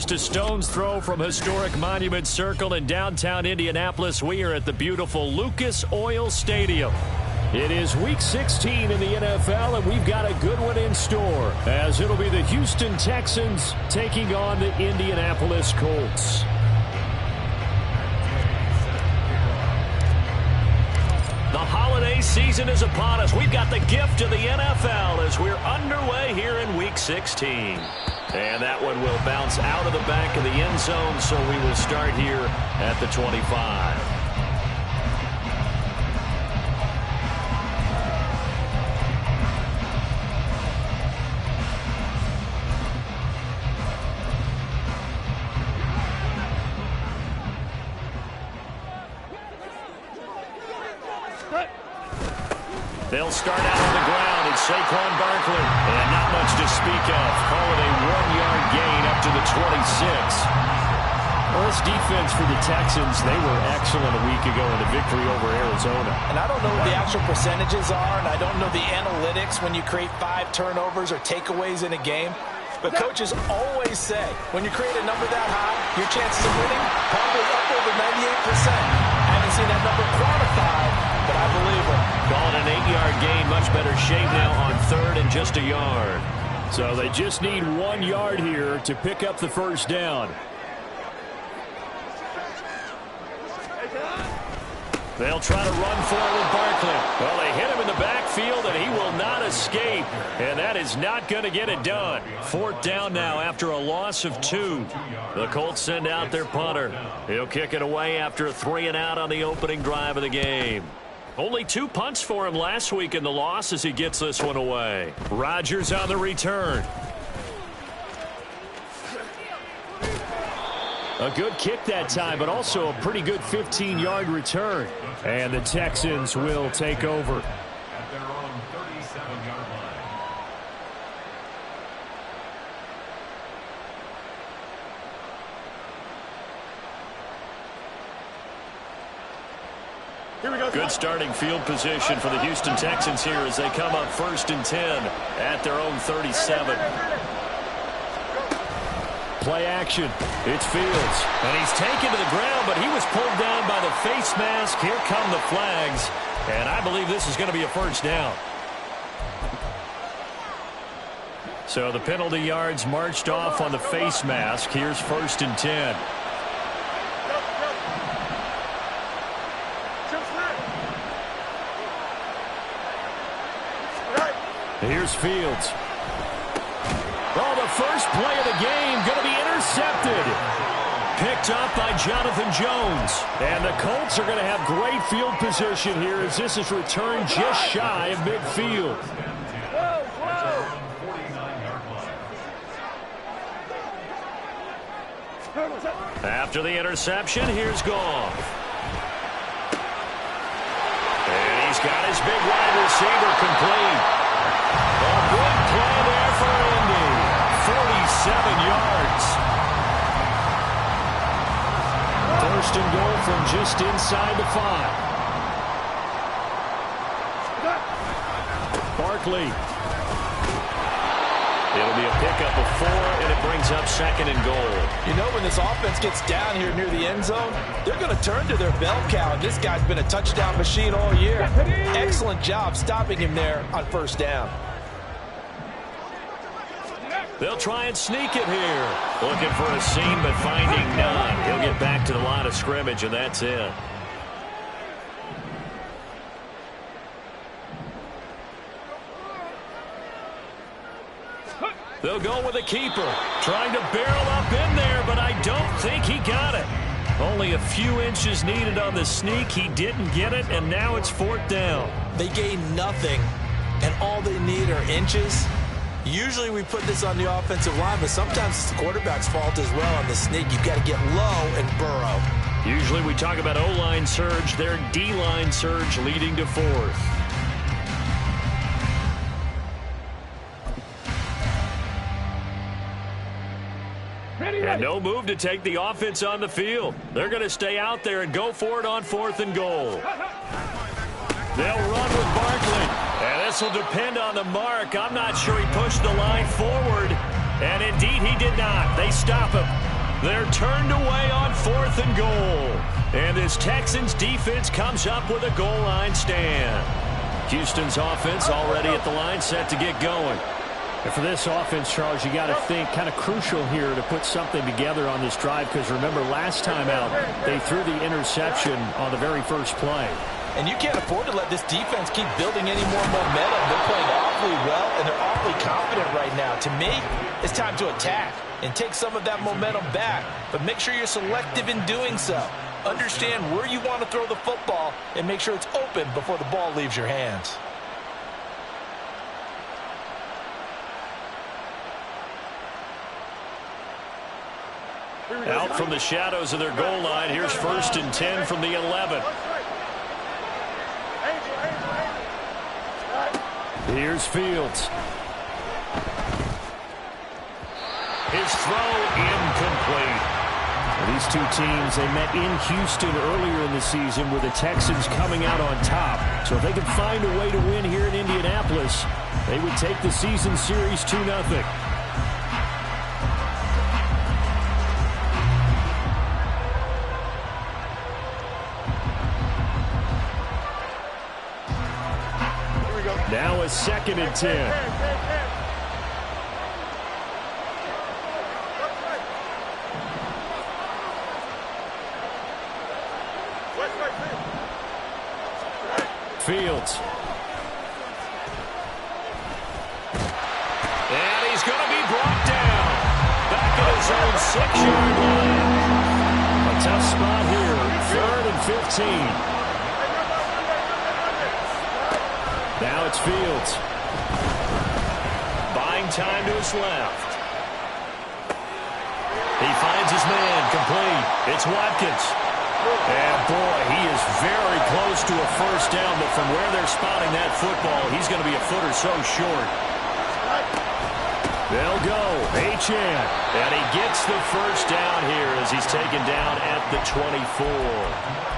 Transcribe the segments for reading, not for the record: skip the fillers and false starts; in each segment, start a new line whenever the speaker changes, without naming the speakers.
Just a stone's throw from historic Monument Circle in downtown Indianapolis. We are at the beautiful Lucas Oil Stadium. It is Week 16 in the NFL, and we've got a good one in store, as it'll be the Houston Texans taking on the Indianapolis Colts. The holiday season is upon us. We've got the gift of the NFL as we're underway here in Week 16. And that one will bounce out of the back of the end zone, so we will start here at the 25. They'll start out on the ground. It's Saquon Barkley. And not much to speak of. Call it a 1-yard gain up to the 26. Well, this defense for the Texans, they were excellent a week ago in the victory over Arizona.
And I don't know what the actual percentages are, and I don't know the analytics when you create 5 turnovers or takeaways in a game. But coaches always say, when you create a number that high, your chances of winning probably up over 98%. I haven't seen that number quantified, but I believe it.
Calling an 8-yard gain, much better shape now on 3rd and just a yard. So they just need 1 yard here to pick up the first down. They'll try to run for it with Barkley. Well, they hit him in the backfield, and he will not escape. And that is not going to get it done. 4th down now after a loss of 2. The Colts send out their punter. He'll kick it away after a 3-and-out on the opening drive of the game. Only 2 punts for him last week in the loss as he gets this one away. Rodgers on the return. A good kick that time, but also a pretty good 15-yard return. And the Texans will take over.
At their own 37-yard line.
Here we go. Good starting field position for the Houston Texans here as they come up 1st and 10 at their own 37. Play action. It's Fields. And he's taken to the ground, but he was pulled down by the face mask. Here come the flags. And I believe this is going to be a first down. So the penalty yards marched off on the face mask. Here's 1st and 10. Here's Fields. Oh, the first play of the game going to be intercepted. Picked up by Jonathan Jones. And the Colts are going to have great field position here as this is returned just shy of midfield. After the interception, here's Goff. And he's got his big wide receiver complete. A good play there for Indy. 47 yards. 1st and goal from just inside the 5. Barkley. It'll be a pickup of 4, and it brings up 2nd and goal.
You know, when this offense gets down here near the end zone, they're going to turn to their bell cow. This guy's been a touchdown machine all year. Excellent job stopping him there on 1st down.
They'll try and sneak it here. Looking for a seam, but finding none. He'll get back to the line of scrimmage, and that's it. They'll go with a keeper. Trying to barrel up in there, but I don't think he got it. Only a few inches needed on the sneak. He didn't get it, and now it's 4th down.
They gain nothing, and all they need are inches. Usually we put this on the offensive line, but sometimes it's the quarterback's fault as well on the sneak. You've got to get low and burrow.
Usually we talk about O-line surge. Their D-line surge leading to 4th. And no move to take the offense on the field. They're going to stay out there and go for it on 4th and goal. They'll run with Barkley. And this will depend on the mark. I'm not sure he pushed the line forward. And indeed he did not. They stop him. They're turned away on 4th and goal. And this Texans defense comes up with a goal line stand. Houston's offense already at the line, set to get going.
And for this offense, Charles, you got to think kind of crucial here to put something together on this drive, because remember last time out they threw the interception on the very first play.
And you can't afford to let this defense keep building any more momentum. They're playing awfully well, and they're awfully confident right now. To me, it's time to attack and take some of that momentum back, but make sure you're selective in doing so. Understand where you want to throw the football and make sure it's open before the ball leaves your hands.
Out from the shadows of their goal line. Here's 1st and 10 from the 11. Here's Fields. His throw incomplete.
These two teams, they met in Houston earlier in the season with the Texans coming out on top. So if they can find a way to win here in Indianapolis, they would take the season series 2-0. Now a 2nd and 10. Fields.
And he's going to be brought down. Back at his own 6-yard line.
A tough spot here. 3rd and 15. Now it's Fields.
Buying time to his left. He finds his man, complete. It's Watkins. And boy, he is very close to a first down, but from where they're spotting that football, he's going to be a foot or so short.
They'll go. Achane.
And he gets the first down here as he's taken down at the 24.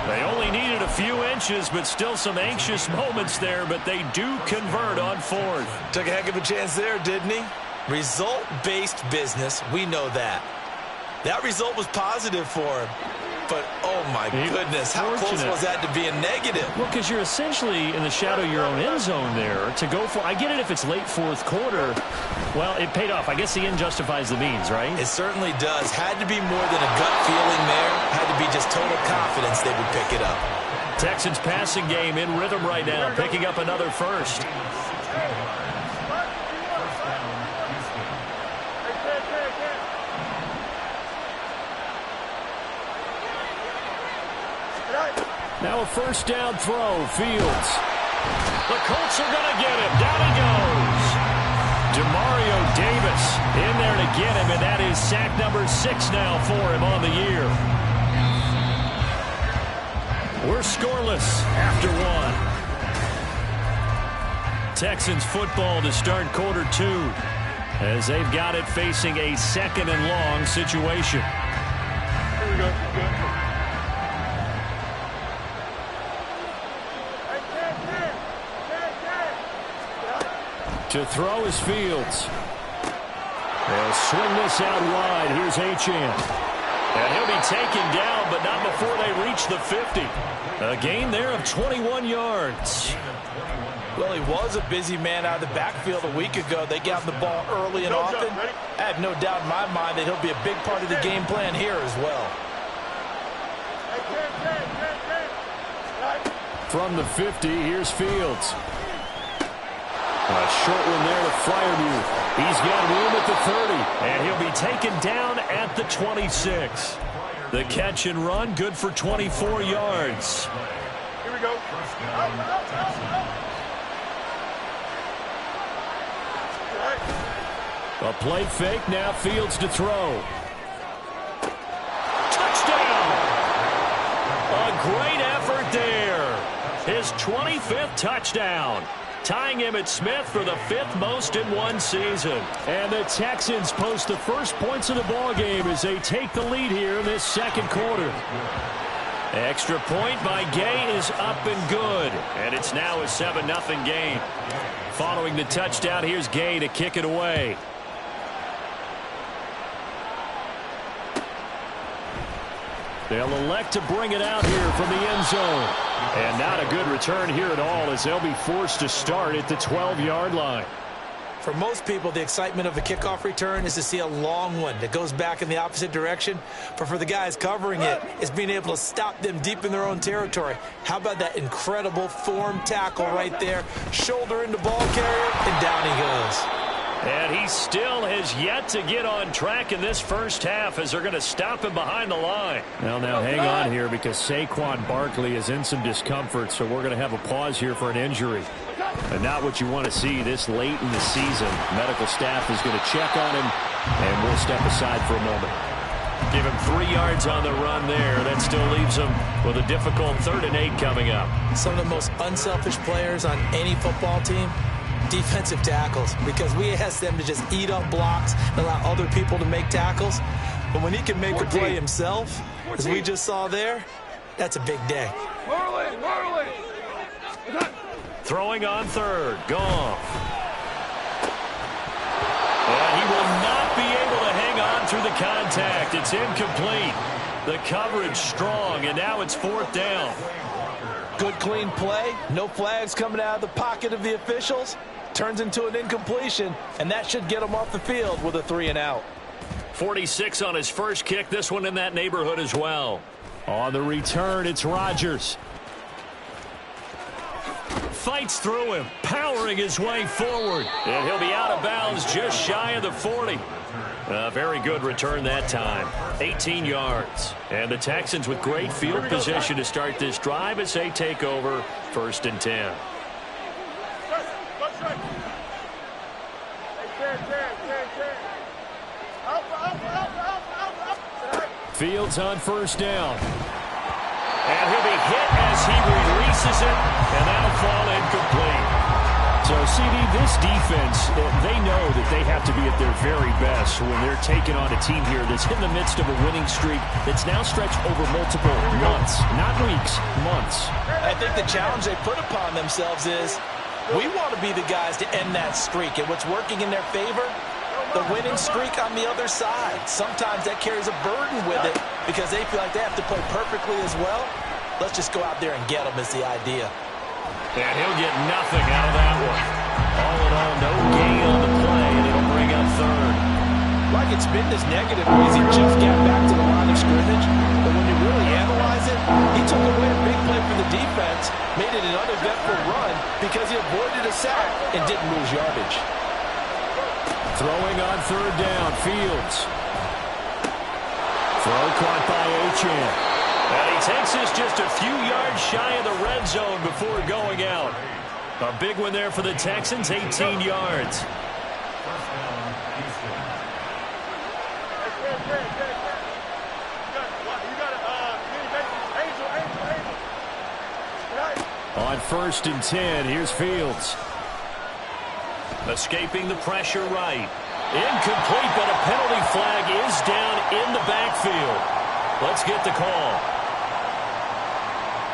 They only needed a few inches, but still some anxious moments there, but they do convert on 4th.
Took a heck of a chance there, didn't he? Result-based business, we know that. That result was positive for him. But, oh, my goodness, how close was that to being negative?
Well, because you're essentially in the shadow of your own end zone there to go for. I get it if it's late 4th quarter. Well, it paid off. I guess the end justifies the means, right?
It certainly does. Had to be more than a gut feeling there. Had to be just total confidence they would pick it up.
Texans passing game in rhythm right now, picking up another first.
Now a first down throw. Fields.
The Colts are going to get him. Down he goes. Demario Davis in there to get him, and that is sack number 6 now for him on the year. We're scoreless after 1. Texans football to start quarter 2 as they've got it facing a 2nd and long situation.
Here we go.
To throw is Fields. They'll swing this out wide. Here's Achane.
And he'll be taken down, but not before they reach the 50. A gain there of 21 yards.
Well, he was a busy man out of the backfield a week ago. They got him the ball early and often. I have no doubt in my mind that he'll be a big part of the game plan here as well.
From the 50, here's Fields. A short one there to Freiermuth. He's got room at the 30.
And he'll be taken down at the 26. The catch and run, good for 24 yards.
Here we go.
A play fake, now Fields to throw.
Touchdown! A great effort there. His 25th touchdown. Tying Emmitt Smith for the 5th most in one season.
And the Texans post the first points of the ball game as they take the lead here in this 2nd quarter.
Extra point by Gay is up and good. And it's now a 7-0 game. Following the touchdown, here's Gay to kick it away.
They'll elect to bring it out here from the end zone. And not a good return here at all, as they'll be forced to start at the 12-yard line.
For most people, the excitement of a kickoff return is to see a long one that goes back in the opposite direction. But for the guys covering it, it's being able to stop them deep in their own territory. How about that incredible form tackle right there? Shoulder into ball carrier, and down he goes.
And he still has yet to get on track in this first half as they're going to stop him behind the line.
Well, now hang on here because Saquon Barkley is in some discomfort, so we're going to have a pause here for an injury. And not what you want to see this late in the season. Medical staff is going to check on him, and we'll step aside for a moment.
Give him 3 yards on the run there. That still leaves him with a difficult 3rd and 8 coming up.
Some of the most unselfish players on any football team, defensive tackles, because we ask them to just eat up blocks and allow other people to make tackles. But when he can make a play himself, as we just saw there, that's a big day.
Throwing on 3rd. Goff. And he will not be able to hang on through the contact. It's incomplete. The coverage strong, and now it's 4th down.
Good, clean play. No flags coming out of the pocket of the officials. Turns into an incompletion, and that should get him off the field with a 3 and out.
46 on his first kick. This one in that neighborhood as well.
On the return, it's Rodgers.
Fights through him, powering his way forward. And he'll be out of bounds just shy of the 40. A very good return that time. 18 yards. And the Texans with great field position to start this drive as they take over 1st and 10.
Fields on 1st down.
And he'll be hit as he releases it, and that'll fall incomplete.
So, CD, this defense, they know that they have to be at their very best when they're taking on a team here that's in the midst of a winning streak that's now stretched over multiple months, not weeks, months.
I think the challenge they put upon themselves is we want to be the guys to end that streak, and what's working in their favor, the winning streak on the other side. Sometimes that carries a burden with it because they feel like they have to play perfectly as well. Let's just go out there and get them is the idea.
And he'll get nothing out of that one. All in all, no gain on the play, and it'll bring up 3rd.
Like it's been this negative because he just got back to the line of scrimmage. But when you really analyze it, he took away a big play for the defense, made it an uneventful run because he avoided a sack and didn't lose yardage.
Throwing on 3rd down, Fields. Throw caught by Achane.
And he takes this just a few yards shy of the red zone before going out. A big one there for the Texans, 18 yards.
On 1st and 10, here's Fields.
Escaping the pressure right. Incomplete, but a penalty flag is down in the backfield. Let's get the call.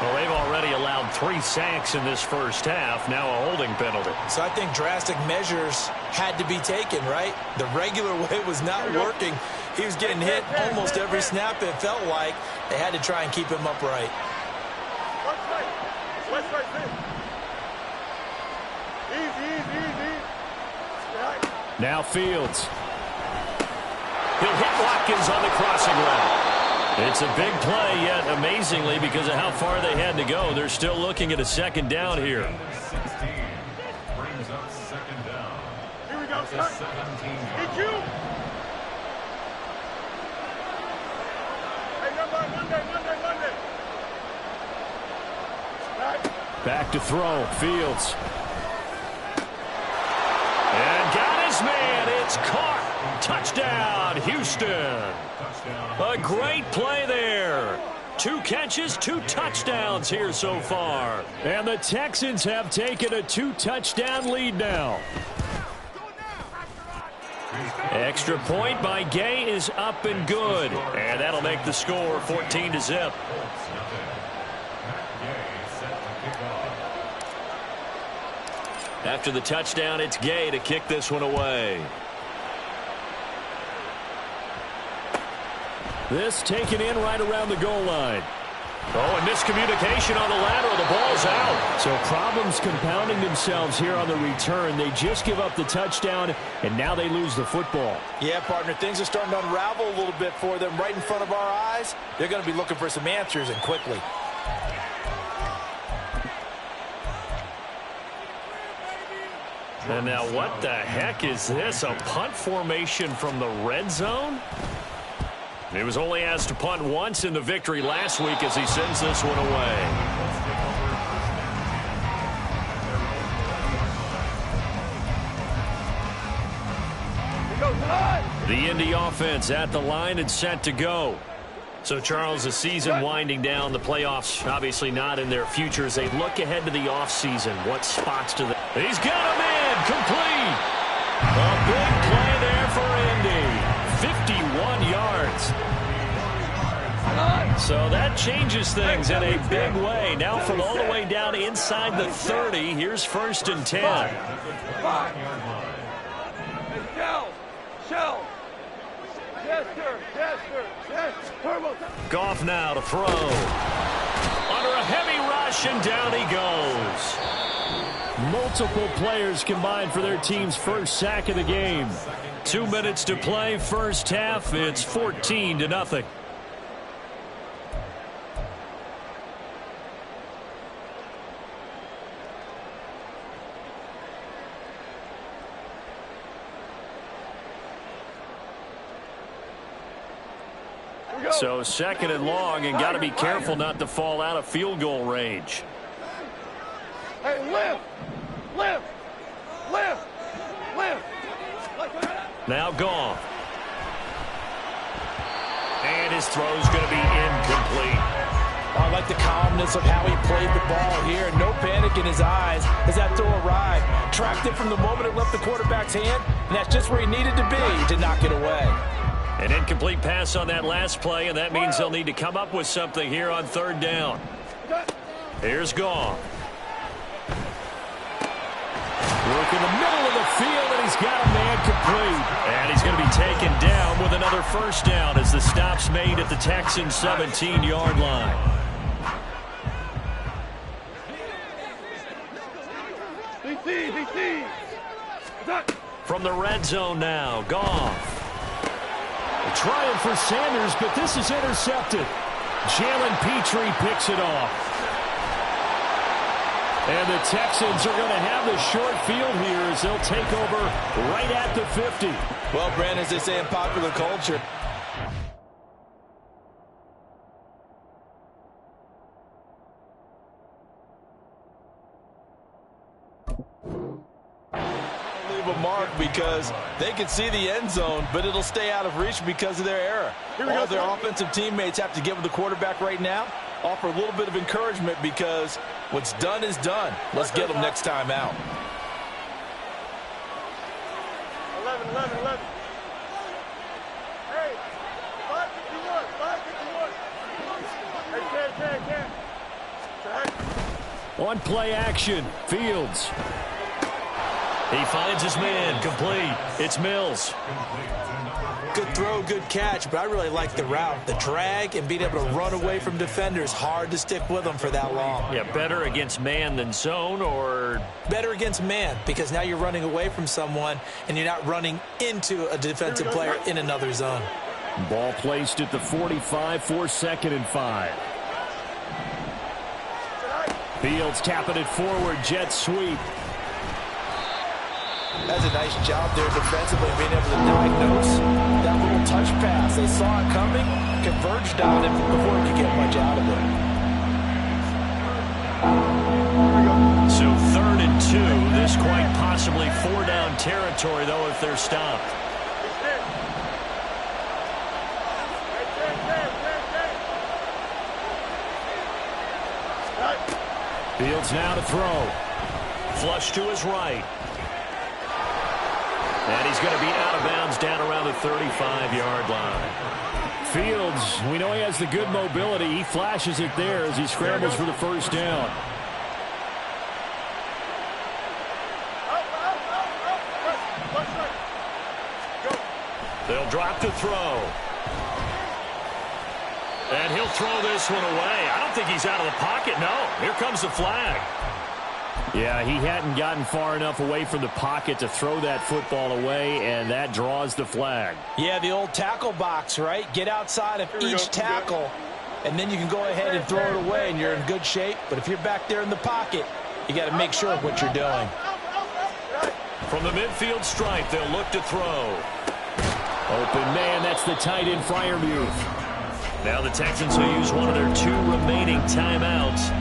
Well, they've already allowed 3 sacks in this first half. Now a holding penalty.
So I think drastic measures had to be taken, right? The regular way was not working. He was getting hit almost every snap, it felt like. They had to try and keep him upright.
Now Fields.
He'll hit Watkins on the crossing route. It's a big play, yet amazingly, because of how far they had to go, they're still looking at a 2nd down here.
Brings up 2nd down.
Here we go,
It's a 17
Did you? Hey, Monday.
Back to throw, Fields.
And got his man. It's caught. Touchdown, Houston. A great play there. 2 catches, 2 touchdowns here so far.
And the Texans have taken a 2-touchdown lead now.
Extra point by Gay is up and good. And that'll make the score 14-0. After the touchdown, it's Gay to kick this one away.
This taken in right around the goal line.
Oh, and miscommunication on the lateral. The ball's out.
So problems compounding themselves here on the return. They just give up the touchdown, and now they lose the football.
Yeah, partner, things are starting to unravel a little bit for them right in front of our eyes. They're going to be looking for some answers, and quickly.
And now what the heck is this? A punt formation from the red zone? He was only asked to punt once in the victory last week as he sends this one away. The Indy offense at the line and set to go. So, Charles, the season winding down, the playoffs obviously not in their future as they look ahead to the offseason. What spots do they... He's got a man complete. A big play there for Indy. 51 yards. So that changes things in a big way. Now from all the way down inside the 30, here's 1st and 10. Goff now to throw. Under a heavy rush, and down he goes.
Multiple players combined for their team's first sack of the game.
2 minutes to play, first half. It's 14-0. So 2nd and long, and got to be careful not to fall out of field goal range.
Hey, lift! Lift! Lift! Lift!
Now Goff. And his throw's going to be incomplete.
I like the calmness of how he played the ball here. No panic in his eyes as that throw arrived. Tracked it from the moment it left the quarterback's hand, and that's just where he needed to be to knock it away.
An incomplete pass on that last play, and that means they'll need to come up with something here on 3rd down. Here's Goff.
Work in the middle of the field, and he's got a man complete.
And he's going to be taken down with another first down as the stop's made at the Texans' 17-yard line. From the red zone now, Goff.
Trying for Sanders, but this is intercepted. Jalen Petrie picks it off. And the Texans are going to have the short field here as they'll take over right at the 50.
Well, Brandon, as they say in popular culture, leave a mark because they can see the end zone, but it'll stay out of reach because of their error. All their offensive teammates have to give the quarterback right now, offer a little bit of encouragement because what's done is done. Let's get them next time out.
11. Hey, 551. 551. Hey, 10.
On play action, Fields.
He finds his man complete. It's Mills.
Good throw, good catch, but I really like the route. The drag and being able to run away from defenders, hard to stick with them for that long.
Yeah, better against man than zone, or...
Better against man, because now you're running away from someone and you're not running into a defensive player in another zone.
Ball placed at the 45 for 2nd and 5. Fields tapping it forward, jet sweep.
That's a nice job there defensively, being able to diagnose that little touch pass. They saw it coming, converged on it before he could get much out of it.
So 3rd and 2. This quite possibly 4-down territory, though, if they're stopped.
Fields now to throw.
Flush to his right. And he's going to be out of bounds down around the 35-yard line.
Fields, we know he has the good mobility. He flashes it there as he scrambles for the first down.
They'll drop to throw. And he'll throw this one away. I don't think he's out of the pocket. No, here comes the flag.
Yeah, he hadn't gotten far enough away from the pocket to throw that football away, and that draws the flag.
Yeah, the old tackle box, right? Get outside of each tackle, and then you can go ahead and throw it away, and you're in good shape. But if you're back there in the pocket, you got to make sure of what you're doing.
From the midfield stripe, they'll look to throw.
Open man, that's the tight end Freiermuth.
Now the Texans will use one of their 2 remaining timeouts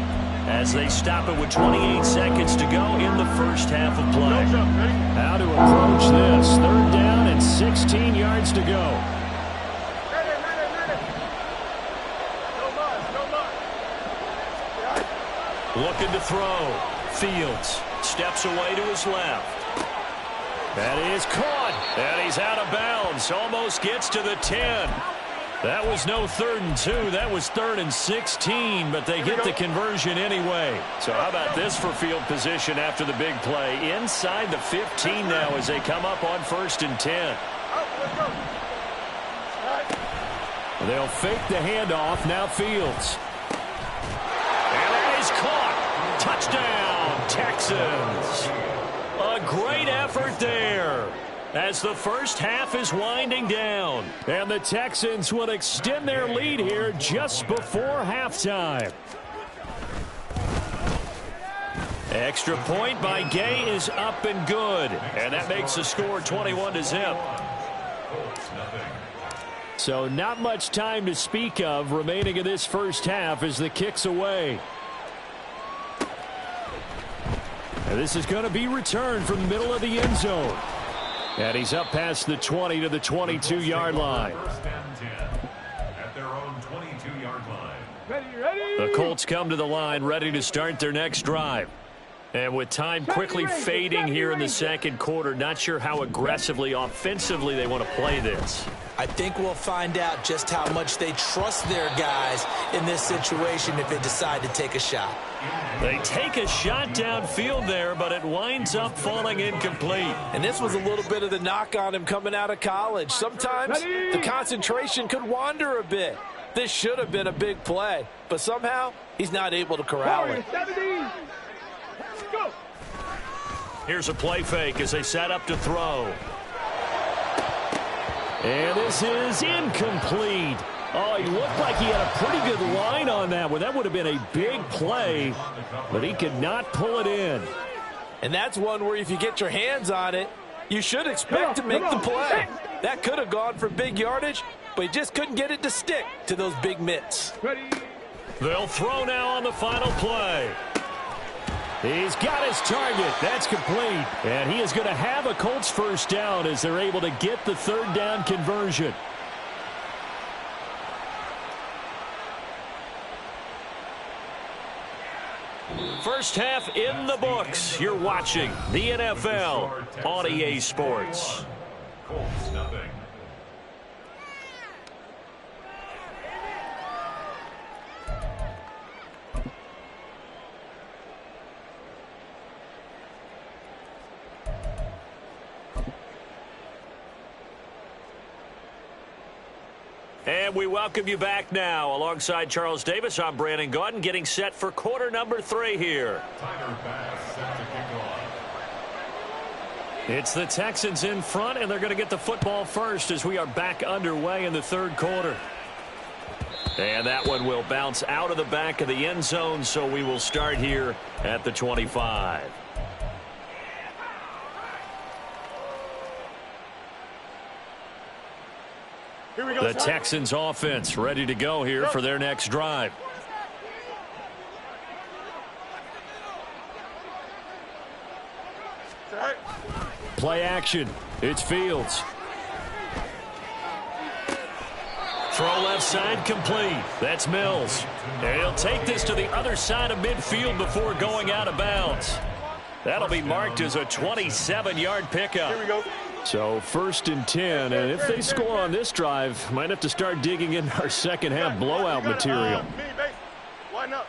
as they stop it with 28 seconds to go in the first half of play.
How to approach this. 3rd down and 16 yards to go.
Looking to throw. Fields steps away to his left.
That is caught.
And he's out of bounds. Almost gets to the 10. That was no 3rd and 2. That was 3rd and 16, but they get the conversion anyway. So how about this for field position after the big play? Inside the 15 now as they come up on 1st and 10.
They'll fake the handoff. Now Fields.
And that is caught. Touchdown, Texans. A great effort there as the first half is winding down.
And the Texans will extend their lead here just before halftime.
Extra point by Gay is up and good. And that makes the score 21-0.
So not much time to speak of remaining in this first half as the kick's away. And this is going to be returned from the middle of the end zone. And he's up past the 20 to the 22-yard line.
At their own 22-yard line.
The Colts come to the line ready to start their next drive. And with time quickly fading here in the second quarter, not sure how aggressively, offensively they want to play this.
I think we'll find out just how much they trust their guys in this situation if they decide to take a shot.
They take a shot downfield there, but it winds up falling incomplete.
And this was a little bit of the knock on him coming out of college. Sometimes the concentration could wander a bit. This should have been a big play, but somehow he's not able to corral it.
Here's a play fake as they set up to throw.
And this is incomplete. Oh, he looked like he had a pretty good line on that one. That would have been a big play, but he could not pull it in.
And that's one where if you get your hands on it, you should expect to make the play. That could have gone for big yardage, but he just couldn't get it to stick to those big mitts.
They'll throw now on the final play.
He's got his target. That's complete. And he is going to have a Colts first down as they're able to get the 3rd down conversion.
First half in the books. You're watching the NFL on EA Sports.
Colts nothing.
And we welcome you back now. Alongside Charles Davis, I'm Brandon Gaudin, getting set for quarter number 3 here.
Tyler Bass set to kick off.
It's the Texans in front, and they're going to get the football first as we are back underway in the 3rd quarter. And that one will bounce out of the back of the end zone, so we will start here at the 25. The Texans offense ready to go here for their next drive.
Play action. It's Fields.
Throw left side complete. That's Mills. And he'll take this to the other side of midfield before going out of bounds. That'll be marked as a 27-yard pickup.
Here we go.
So 1st and 10, and if they score on this drive, might have to start digging in our second half blowout material.
Line up.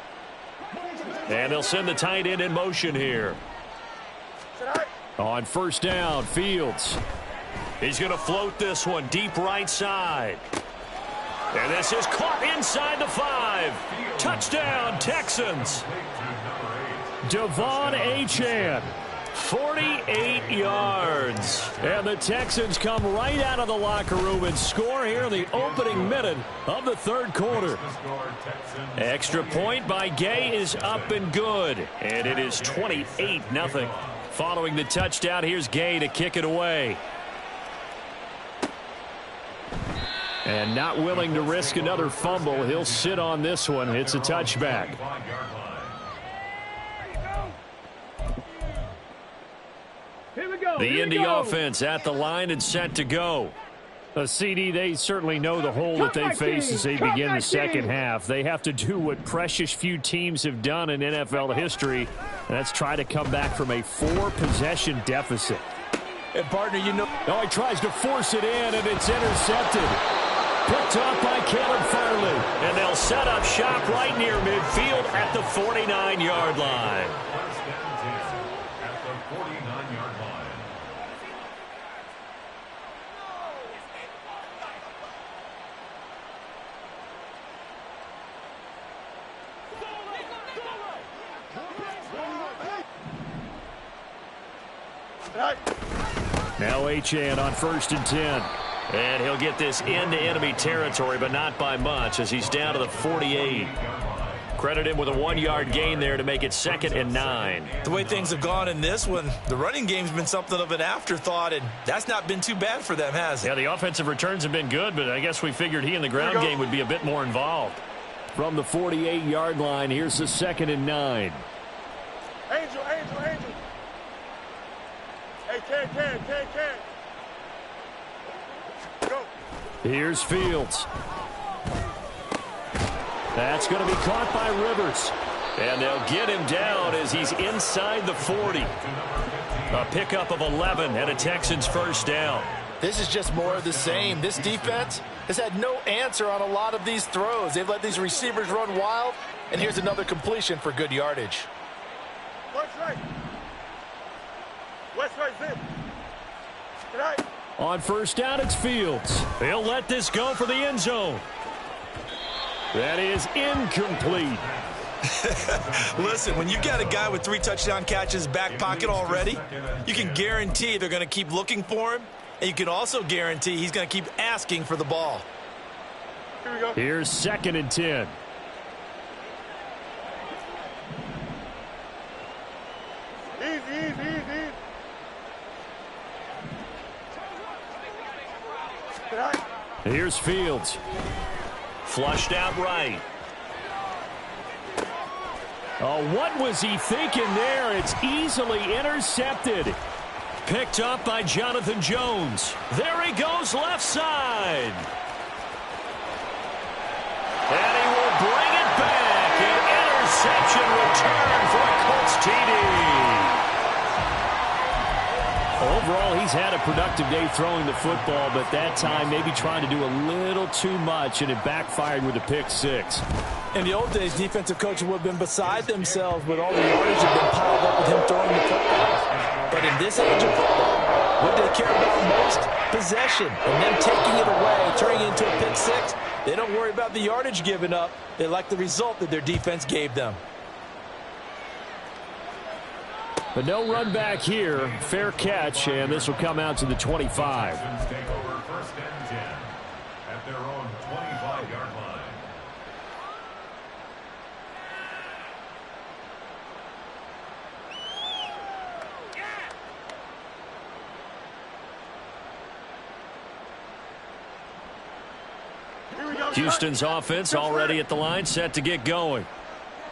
And they'll send the tight end in motion here.
On 1st down, Fields.
He's going to float this one deep right side. And this is caught inside the 5. Touchdown, Texans.
Devon Achane.
48 yards.
And the Texans come right out of the locker room and score here in the opening minute of the third quarter.
Extra point by Gay is up and good. And it is 28-0. Following the touchdown, here's Gay to kick it away. And not willing to risk another fumble, he'll sit on this one. It's a touchback. The Indy offense at the line and set to go.
A CD, they certainly know the hole that they face as they begin the second half. They have to do what precious few teams have done in NFL history, and that's try to come back from a 4-possession deficit.
And partner, you know.
Oh, he tries to force it in, and it's intercepted. Picked up by Caleb Farley.
And they'll set up shop right near midfield at the 49-yard line.
At the 49-yard line.
Now Achane on 1st and 10.
And he'll get this into enemy territory, but not by much as he's down to the 48. Credit him with a 1-yard gain there to make it 2nd and 9.
The way things have gone in this one, the running game's been something of an afterthought, and that's not been too bad for them, has it?
Yeah, the offensive returns have been good, but I guess we figured he in the ground game would be a bit more involved.
From the 48-yard line, here's the 2nd and 9.
Angel. Hey, Ken. Go.
Here's Fields. That's going to be caught by Rivers.
And they'll get him down as he's inside the 40. A pickup of 11 and a Texans first down.
This is just more of the same. This defense has had no answer on a lot of these throws. They've let these receivers run wild, and here's another completion for good yardage.
West right, zip. Tonight.
On 1st down, it's Fields.
He'll let this go for the end zone.
That is incomplete.
Listen, when you've got a guy with 3 touchdown catches back pocket already, you can guarantee they're going to keep looking for him, and you can also guarantee he's going to keep asking for the ball.
Here we go.
Here's 2nd and 10.
Easy. Tonight.
Here's Fields.
Flushed out right.
Oh, what was he thinking there? It's easily intercepted.
Picked up by Jonathan Jones. There he goes left side. And he will bring it back. An interception return for a Colts TD.
Overall, he's had a productive day throwing the football, but that time maybe trying to do a little too much, and it backfired with a pick 6.
In the old days, defensive coaches would have been beside themselves with all the yardage that have been piled up with him throwing the football. But in this age of football, what they care about most? Possession. And them taking it away, turning it into a pick 6. They don't worry about the yardage given up. They like the result that their defense gave them.
But no run back here. Fair catch, and this will come out to the 25.
Texans take over 1st and 10 at their own 25-yard line.
Houston's offense already at the line, set to get going.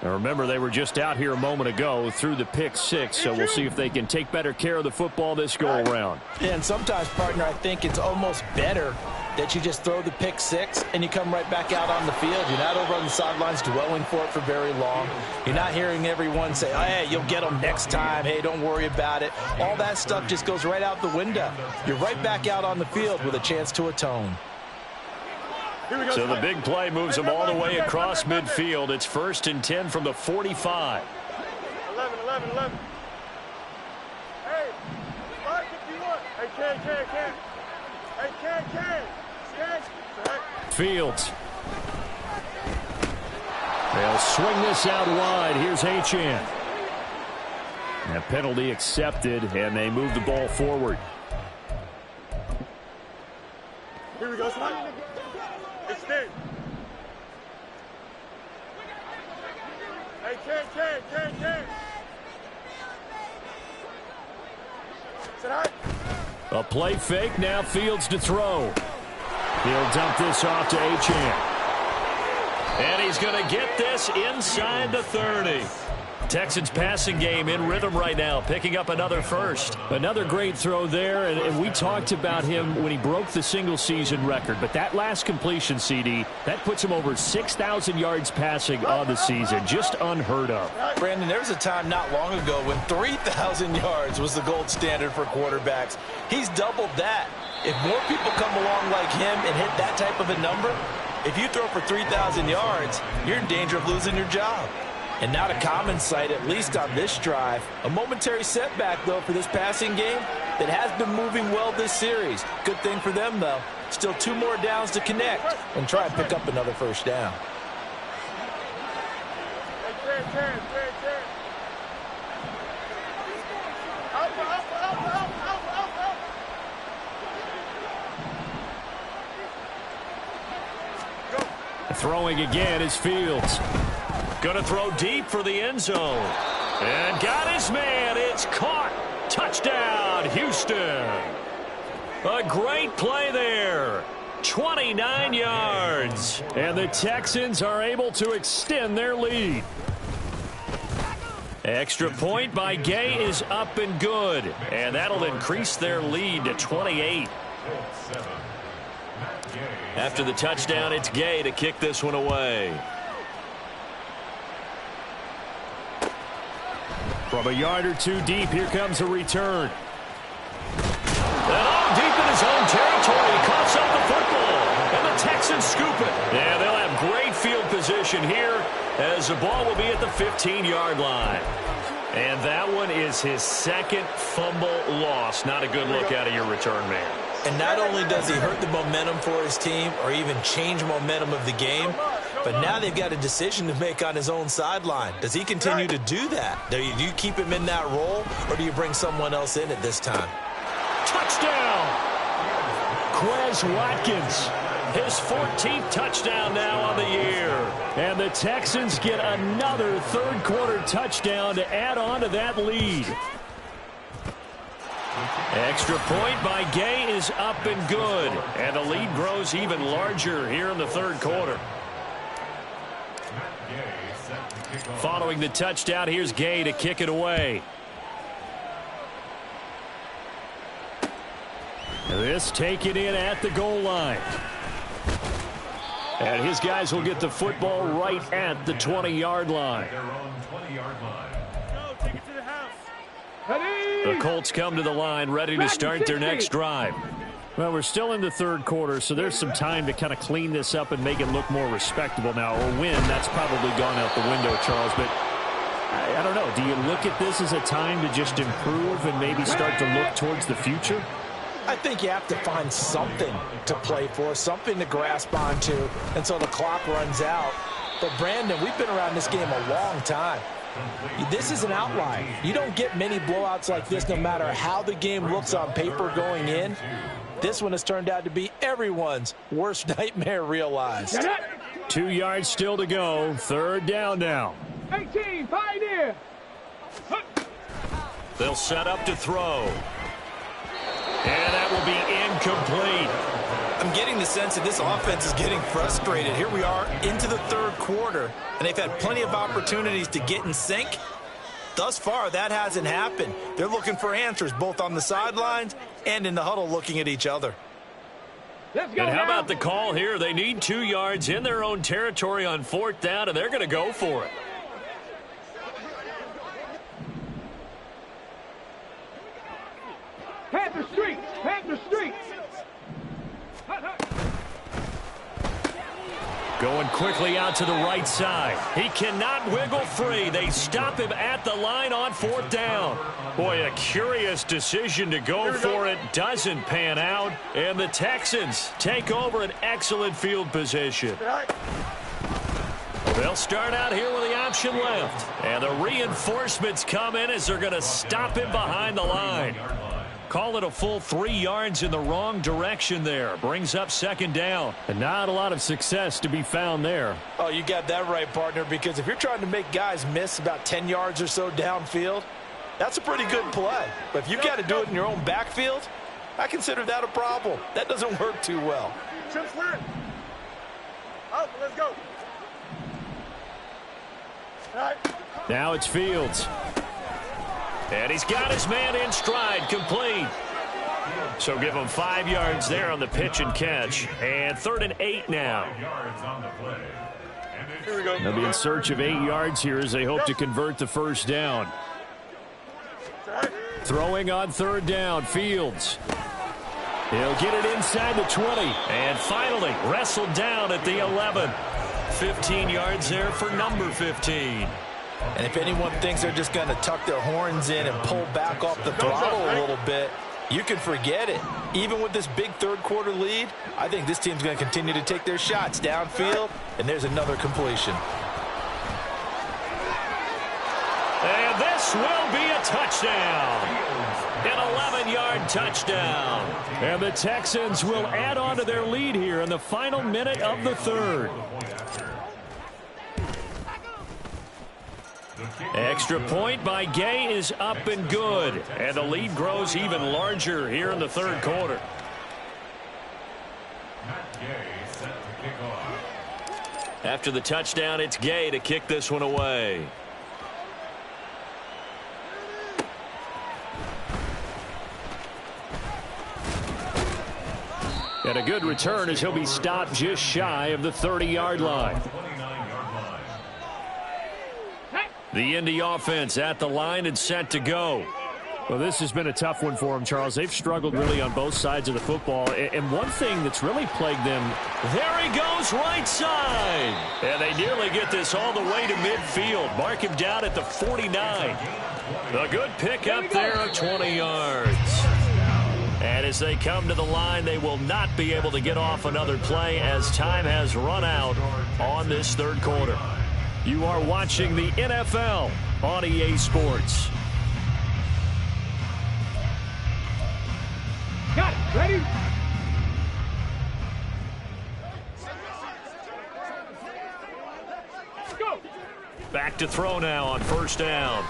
Now remember, they were just out here a moment ago through the pick 6, so we'll see if they can take better care of the football this go-around.
And sometimes, partner, I think it's almost better that you just throw the pick 6 and you come right back out on the field. You're not over on the sidelines dwelling for it for very long. You're not hearing everyone say, oh, hey, you'll get them next time. Hey, don't worry about it. All that stuff just goes right out the window. You're right back out on the field with a chance to atone.
So the big play moves them all the way across midfield. It's 1st and 10 from the 45.
11. Hey, 551. Hey, Ken. Hey, Ken. Ken.
Fields They'll swing this out wide. Here's Achane. And penalty accepted, and they move the ball forward.
Here we go, slide. Extend. Hey, Ken. Sit high.
A play fake, now Fields to throw. He'll dump this off to Achane.
And he's going to get this inside the 30. Texans passing game in rhythm right now, picking up another first.
Another great throw there, and we talked about him when he broke the single-season record. But that last completion, CD, that puts him over 6,000 yards passing on the season. Just unheard of.
Brandon, there was a time not long ago when 3,000 yards was the gold standard for quarterbacks. He's doubled that. If more people come along like him and hit that type of a number, if you throw for 3,000 yards, you're in danger of losing your job. And not a common sight, at least on this drive. A momentary setback, though, for this passing game that has been moving well this series. Good thing for them, though. Still 2 more downs to connect and try and pick up another first down.
Hey,
Throwing again is Fields.
Going to throw deep for the end zone. And got his man. It's caught. Touchdown, Houston. A great play there. 29 yards.
And the Texans are able to extend their lead.
Extra point by Gay is up and good. And that'll increase their lead to 28. After the touchdown, it's Gay to kick this one away.
From a yard or two deep, here comes a return.
And all deep in his own territory, he coughs up the football. And the Texans scoop it. Yeah, they'll have great field position here as the ball will be at the 15-yard line. And that one is his second fumble loss. Not a good look out of your return man.
And not only does he hurt the momentum for his team or even change momentum of the game, but now they've got a decision to make on his own sideline. Does he continue to do that? Do you keep him in that role, or do you bring someone else in at this time?
Touchdown! Quez Watkins. His 14th touchdown now on the year.
And the Texans get another third-quarter touchdown to add on to that lead.
Extra point by Gay is up and good. And the lead grows even larger here in the third quarter. Following the touchdown, here's Gay to kick it away.
This taken in at the goal line. And his guys will get the football right at the 20-yard line.
The Colts come to the line, ready to start their next drive.
Well, we're still in the third quarter, so there's some time to kind of clean this up and make it look more respectable now. Or win, that's probably gone out the window, Charles. But I don't know. Do you look at this as a time to just improve and maybe start to look towards the future?
I think you have to find something to play for, something to grasp onto until the clock runs out. But, Brandon, we've been around this game a long time. This is an outlier. You don't get many blowouts like this no matter how the game looks on paper going in. This one has turned out to be everyone's worst nightmare realized.
2 yards still to go. Third down now.
18, Pioneer.
They'll set up to throw. And that will be incomplete.
I'm getting the sense that this offense is getting frustrated. Here we are into the third quarter, and they've had plenty of opportunities to get in sync. Thus far, that hasn't happened. They're looking for answers both on the sidelines and in the huddle looking at each other.
And how about the call here? They need 2 yards in their own territory on fourth down, and they're going to go for it.
Panther Street. Panther Street.
Going quickly out to the right side. He cannot wiggle free. They stop him at the line on fourth down. Boy, a curious decision to go for it. Doesn't pan out. And the Texans take over an excellent field position. They'll start out here with the option left. And the reinforcements come in as they're going to stop him behind the line. Call it a full 3 yards in the wrong direction there. Brings up second down.
And not a lot of success to be found there.
Oh, you got that right, partner, because if you're trying to make guys miss about 10 yards or so downfield, that's a pretty good play. But if you've got to do it in your own backfield, I consider that a problem. That doesn't work too well.
Chip slant. Out, let's go. All right.
Now it's Fields.
And he's got his man in stride, complete. So give him 5 yards there on the pitch and catch. And 3rd and 8 now.
Here we go.
They'll be in search of 8 yards here as they hope to convert the first down. Throwing on 3rd down, Fields. He'll get it inside the 20.
And finally wrestled down at the 11. 15 yards there for number 15.
And if anyone thinks they're just going to tuck their horns in and pull back off the throttle a little bit, you can forget it. Even with this big third-quarter lead, I think this team's going to continue to take their shots downfield, and there's another completion.
And this will be a touchdown. An 11-yard touchdown.
And the Texans will add on to their lead here in the final minute of the 3rd.
Extra point by Gay is up and good. And the lead grows even larger here in the 3rd quarter. After the touchdown, it's Gay to kick this one away.
And a good return as he'll be stopped just shy of the 30-yard line.
The Indy offense at the line and set to go.
Well, this has been a tough one for them, Charles. They've struggled really on both sides of the football. And one thing that's really plagued them.
There he goes, right side. And they nearly get this all the way to midfield. Mark him down at the 49. A good pick up there of 20 yards. And as they come to the line, they will not be able to get off another play as time has run out on this 3rd quarter. You are watching the NFL on EA Sports.
Got it. Ready? Go.
Back to throw now on 1st down.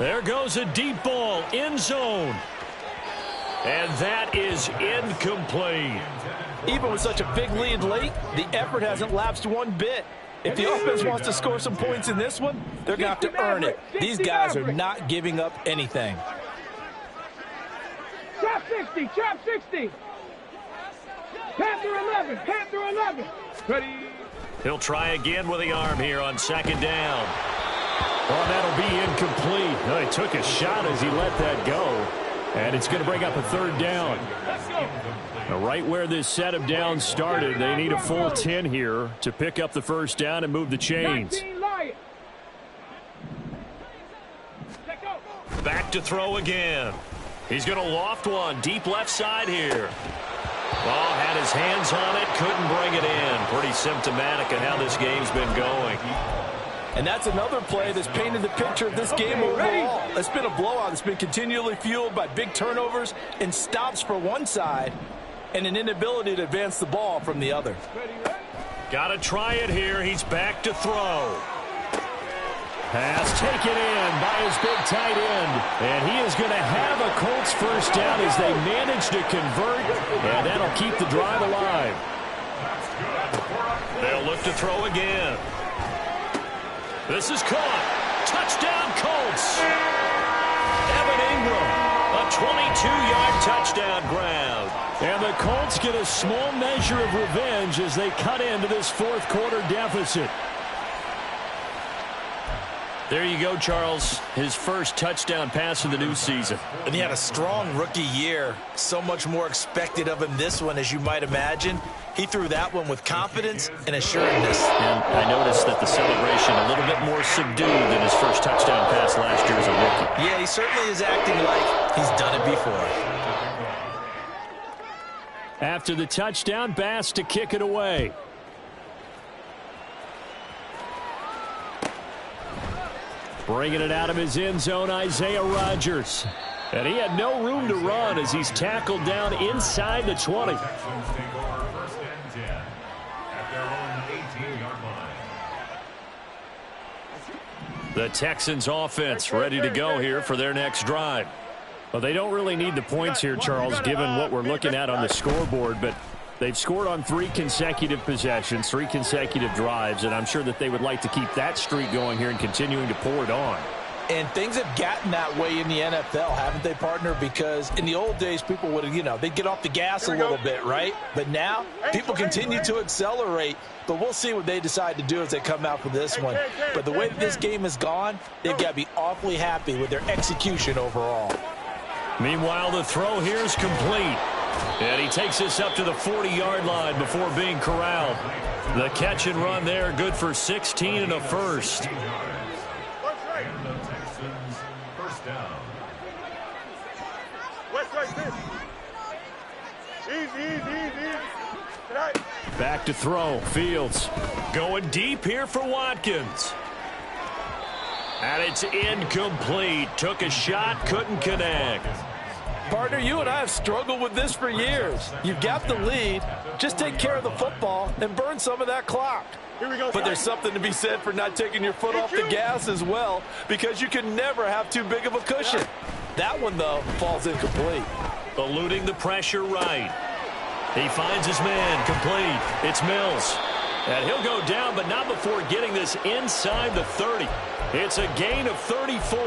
There goes a deep ball, end zone. And that is incomplete.
Even with such a big lead late, the effort hasn't lapsed one bit. If the offense wants to score some points in this one, they're going to have to earn it. These guys are not giving up anything.
Trap 60, trap 60. Panther 11, Panther 11. Ready?
He'll try again with the arm here on 2nd down.
Oh, that'll be incomplete. Oh, he took a shot as he let that go. And it's going to bring up a 3rd down. Now, right where this set of downs started, they need a full 10 here to pick up the first down and move the chains.
Back to throw again. He's going to loft one deep left side here. Ball had his hands on it, couldn't bring it in. Pretty symptomatic of how this game's been going.
And that's another play that's painted the picture of this game overall. It's been a blowout. It's been continually fueled by big turnovers and stops for one side and an inability to advance the ball from the other.
Got to try it here. He's back to throw.
Pass taken in by his big tight end. And he is going to have a Colts first down as they manage to convert. And that'll keep the drive alive.
They'll look to throw again. This is caught. Touchdown Colts. Evan Ingram, a 22-yard touchdown grab.
And the Colts get a small measure of revenge as they cut into this 4th quarter deficit.
There you go, Charles. His first touchdown pass of the new season.
And he had a strong rookie year. So much more expected of him this one, as you might imagine. He threw that one with confidence and assuredness.
And I noticed that the celebration a little bit more subdued than his first touchdown pass last year as a rookie.
Yeah, he certainly is acting like he's done it before.
After the touchdown, Bass to kick it away. Bringing it out of his end zone, Isaiah Rodgers. And he had no room to run as he's tackled down inside the 20.
Texans take over first and 10 at their own 18-yard line.
The Texans offense ready to go here for their next drive.
Well, they don't really need the points here, Charles, given what we're looking at on the scoreboard, but they've scored on 3 consecutive possessions, 3 consecutive drives, and I'm sure that they would like to keep that streak going here and continuing to pour it on.
And things have gotten that way in the NFL, haven't they, partner? Because in the old days, people would, they'd get off the gas a little bit, right? But now, people continue to accelerate. But we'll see what they decide to do as they come out for this one. But the way that this game has gone, they've got to be awfully happy with their execution overall.
Meanwhile, the throw here is complete. And he takes this up to the 40-yard line before being corralled. The catch and run there, good for 16 and a first.
First down.
Back to throw, Fields.
Going deep here for Watkins. And it's incomplete. Took a shot, couldn't connect.
Partner, you and I have struggled with this for years. You've got the lead. Just take care of the football and burn some of that clock. But there's something to be said for not taking your foot off the gas as well, because you can never have too big of a cushion. That one, though, falls incomplete.
Eluding the pressure right. He finds his man, complete. It's Mills. And he'll go down, but not before getting this inside the 30. It's a gain of 34.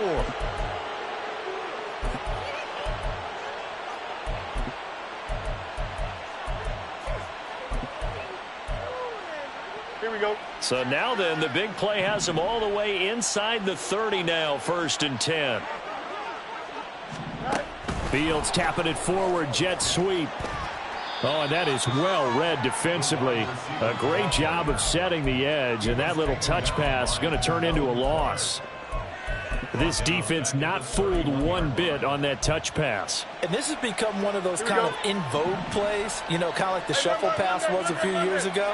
Here we go.
So now then, the big play has him all the way inside the 30 now, first and 10.
Fields tapping it forward, jet sweep. Oh, and that is well read defensively. A great job of setting the edge, and that little touch pass is going to turn into a loss. This defense not fooled one bit on that touch pass.
And this has become one of those kind of in vogue plays, kind of like the shuffle pass was a few years ago.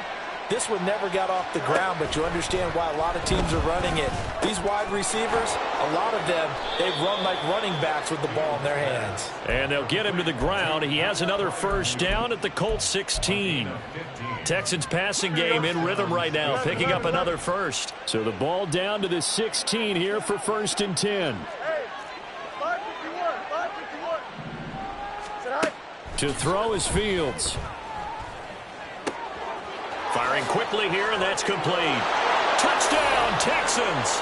This one never got off the ground, but you understand why a lot of teams are running it. These wide receivers, a lot of them, they run like running backs with the ball in their hands.
And they'll get him to the ground. He has another first down at the Colts 16. Texans passing game in rhythm right now, picking up another first.
So the ball down to the 16 here for first and 10.
Hey, 551.
To throw is Fields.
Firing quickly here, and that's complete. Touchdown, Texans.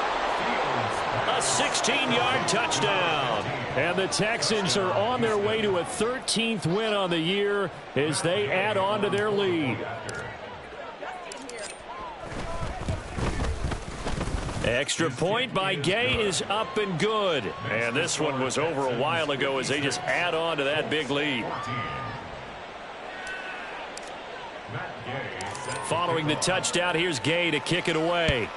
A 16-yard touchdown.
And the Texans are on their way to a 13th win on the year as they add on to their lead.
Extra point by Gay is up and good. And this one was over a while ago as they just add on to that big lead. Following the touchdown, here's Gay to kick it away.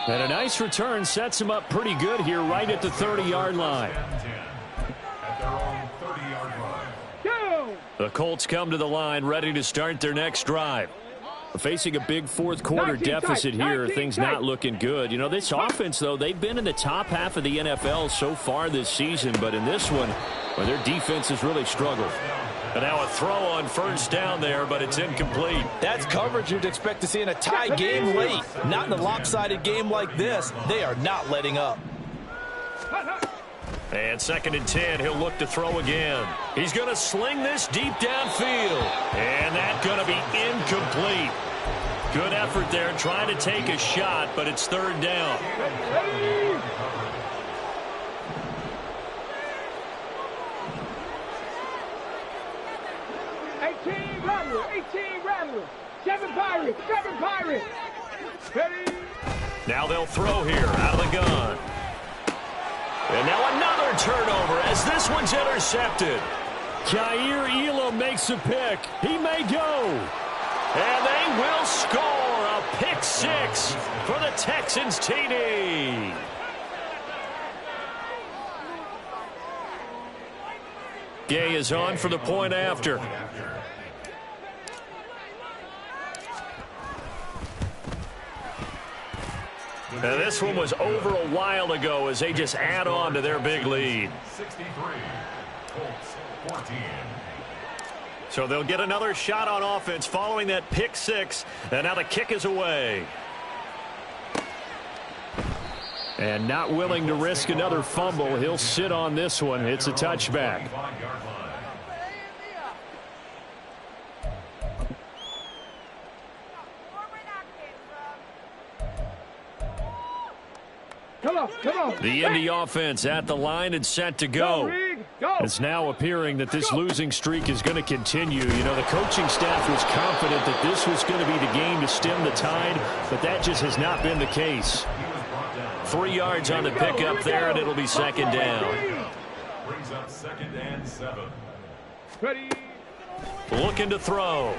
And a nice return sets him up pretty good here right at the 30-yard line.
At their own 30-yard line.
The Colts come to the line ready to start their next drive.
Facing a big fourth quarter deficit here, things not looking good. This offense, though, they've been in the top half of the NFL so far this season, but in this one, well, their defense has really struggled.
And now a throw on first down there, but it's incomplete.
That's coverage you'd expect to see in a tie game late. Not in a lopsided game like this. They are not letting up.
And second and 10, he'll look to throw again. He's going to sling this deep downfield. And that's going to be incomplete. Good effort there trying to take a shot, but it's third down.
Seven Pirates. Ready?
Now they'll throw here out of the gun. And now another turnover as this one's intercepted.
Jair Elam makes a pick. He may go.
And they will score a pick six for the Texans TD. Gay is on for the point after. Now this one was over a while ago as they just add on to their big lead.
63, Colts 14.
So they'll get another shot on offense following that pick six. And now the kick is away.
And not willing to risk another fumble. He'll sit on this one. It's a touchback.
Come on.
The Indy offense at the line and set to go.
Go.
It's now appearing that this losing streak is going to continue. You know, the coaching staff was confident that this was going to be the game to stem the tide, but that just has not been the case.
3 yards on the pickup there, and it'll be second down.
Brings up 2nd and 7.
Ready.
Looking to throw.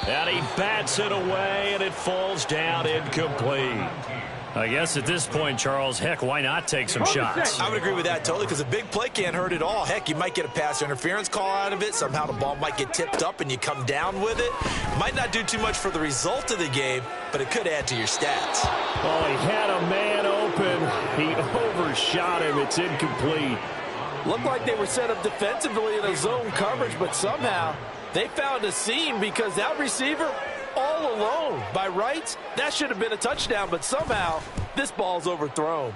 And he bats it away, and it falls down incomplete. I guess at this point, Charles, heck, why not take some shots?
I would agree with that totally, because a big play can't hurt at all. Heck, you might get a pass interference call out of it. Somehow the ball might get tipped up and you come down with it. Might not do too much for the result of the game, but it could add to your stats.
Oh, he had a man open. He overshot him. It's incomplete.
Looked like they were set up defensively in a zone coverage, but somehow they found a seam because that receiver all alone. By rights, that should have been a touchdown, but somehow this ball's overthrown.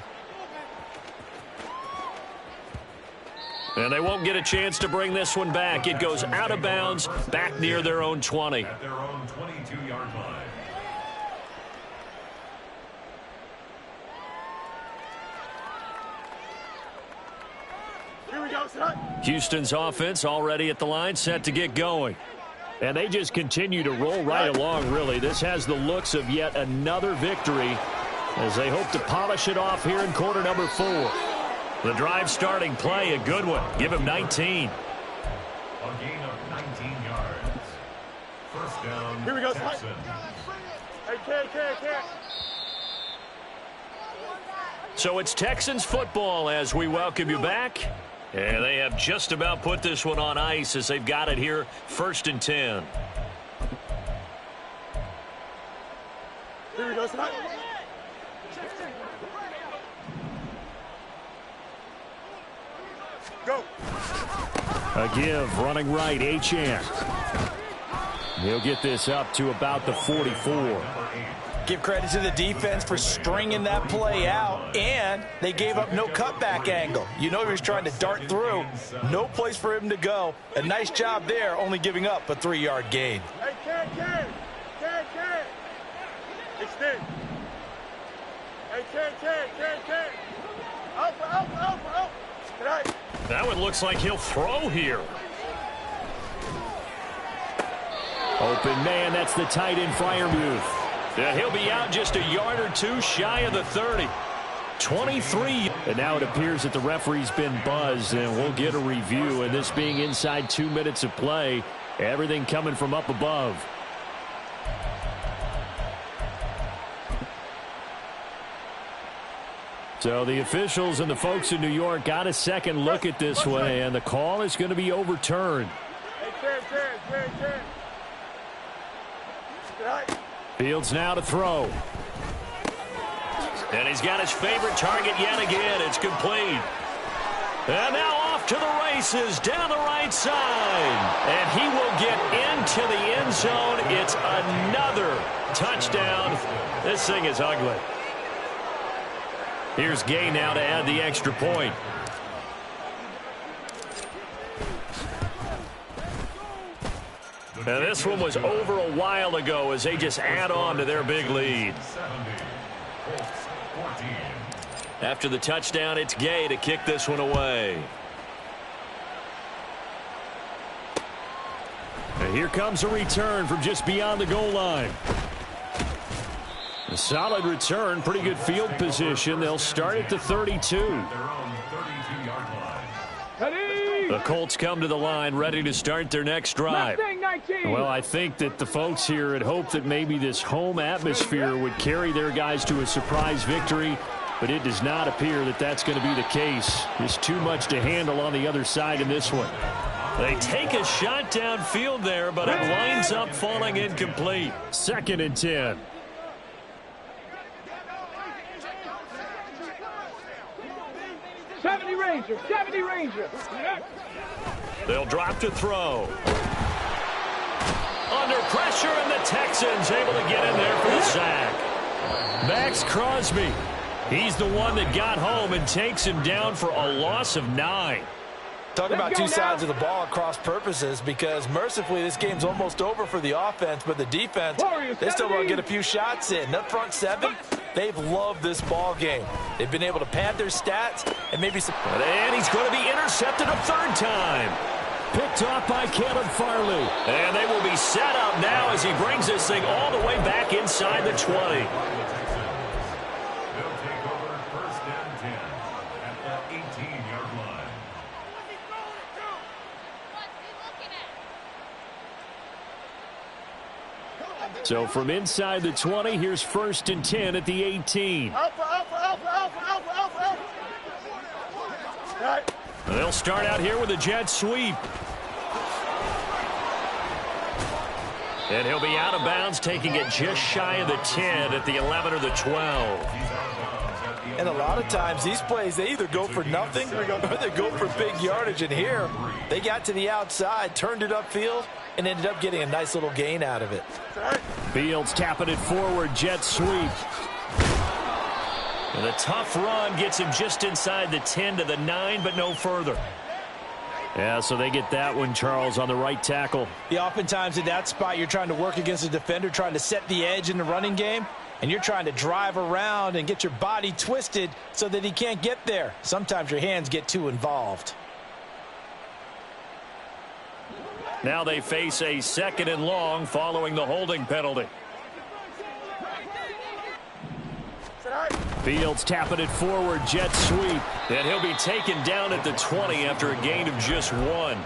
And they won't get a chance to bring this one back. It goes out of bounds back near their own 20.
At their own 22-yard line.
Here we go, son.
Houston's offense already at the line, set to get going.
And they just continue to roll right along, really. This has the looks of yet another victory as they hope to polish it off here in quarter number 4.
The drive starting play, a good one. Give him 19.
A gain of 19 yards. First down,
Here we go, son.
Texans.
Hey, can't.
So it's Texans football as we welcome you back. And they have just about put this one on ice as they've got it here, 1st and 10.
Here we go, son. Go.
A give, running right, Achane. He'll get this up to about the 44.
Give credit to the defense for stringing that play out, and they gave up no cutback angle. You know he was trying to dart through. No place for him to go. A nice job there, only giving up a 3-yard gain.
Hey, can't. Extend. Hey, can't. Out. Tonight.
That one looks like he'll throw here.
Open man, that's the tight end Freiermuth.
He'll be out just a yard or two shy of the 30. 23.
And now it appears that the referee's been buzzed, and we'll get a review. And this being inside 2 minutes of play, everything coming from up above. So the officials and the folks in New York got a second look at this one, and the call is going to be overturned.
Hey, can't. Tonight.
Fields now to throw.
And he's got his favorite target yet again. It's complete. And now off to the races down the right side. And he will get into the end zone. It's another touchdown. This thing is ugly. Here's Gay now to add the extra point. Now this one was over a while ago as they just add on to their big lead.
70, Colts 14.
After the touchdown, it's Gay to kick this one away.
And here comes a return from just beyond the goal line. A solid return, pretty good field position. They'll start at the 32.
Their own 32-yard line.
Ready.
The Colts come to the line ready to start their next drive.
Mustang 19.
Well, I think that the folks here had hoped that maybe this home atmosphere would carry their guys to a surprise victory. but it does not appear that that's going to be the case. There's too much to handle on the other side in this one.
They take a shot downfield there, but it winds up falling incomplete.
2nd and 10.
Ranger, 70 Ranger.
They'll drop to throw. Under pressure, and the Texans able to get in there for the sack. Max Crosby. He's the one that got home and takes him down for a loss of 9.
Talk about two sides of the ball at cross purposes, because mercifully this game's almost over for the offense, but the defense, they still want to get a few shots in. Up front 7, they've loved this ball game. They've been able to pad their stats and maybe some.
And he's going to be intercepted a 3rd time.
Picked off by Caleb Farley.
And they will be set up now as he brings this thing all the way back inside the 20.
So from inside the 20, here's 1st and 10 at the 18.
They'll start out here with a jet sweep. And he'll be out of bounds, taking it just shy of the 10 at the 11 or the 12.
And a lot of times these plays, they either go for nothing or they go for big yardage. And here, they got to the outside, turned it upfield, and ended up getting a nice little gain out of it.
Fields tapping it forward, jet sweep.
And the tough run gets him just inside the 10 to the 9, but no further.
Yeah, so they get that one, Charles, on the right tackle.
Yeah, oftentimes in that spot, you're trying to work against a defender, trying to set the edge in the running game, and you're trying to drive around and get your body twisted so that he can't get there. Sometimes your hands get too involved.
Now they face a 2nd and long following the holding penalty.
Fields tapping it forward, jet sweep.
And he'll be taken down at the 20 after a gain of just 1.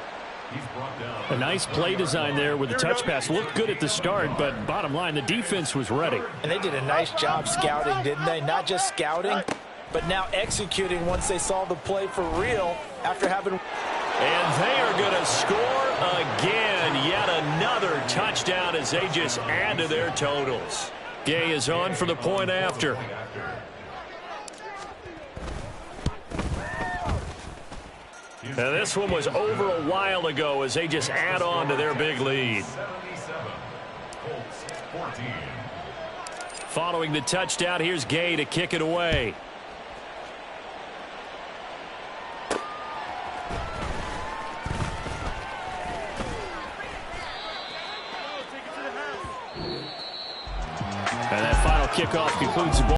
A nice play design there with the touch pass. Looked good at the start, but bottom line, the defense was ready.
And they did a nice job scouting, didn't they? Not just scouting, but now executing once they saw the play for real after having.
And they are going to score again. Yet another touchdown as they just add to their totals. Gay is on for the point after. Now this one was over a while ago as they just add on to their big lead. Following the touchdown, here's Gay to kick it away. And that final kickoff concludes the ball.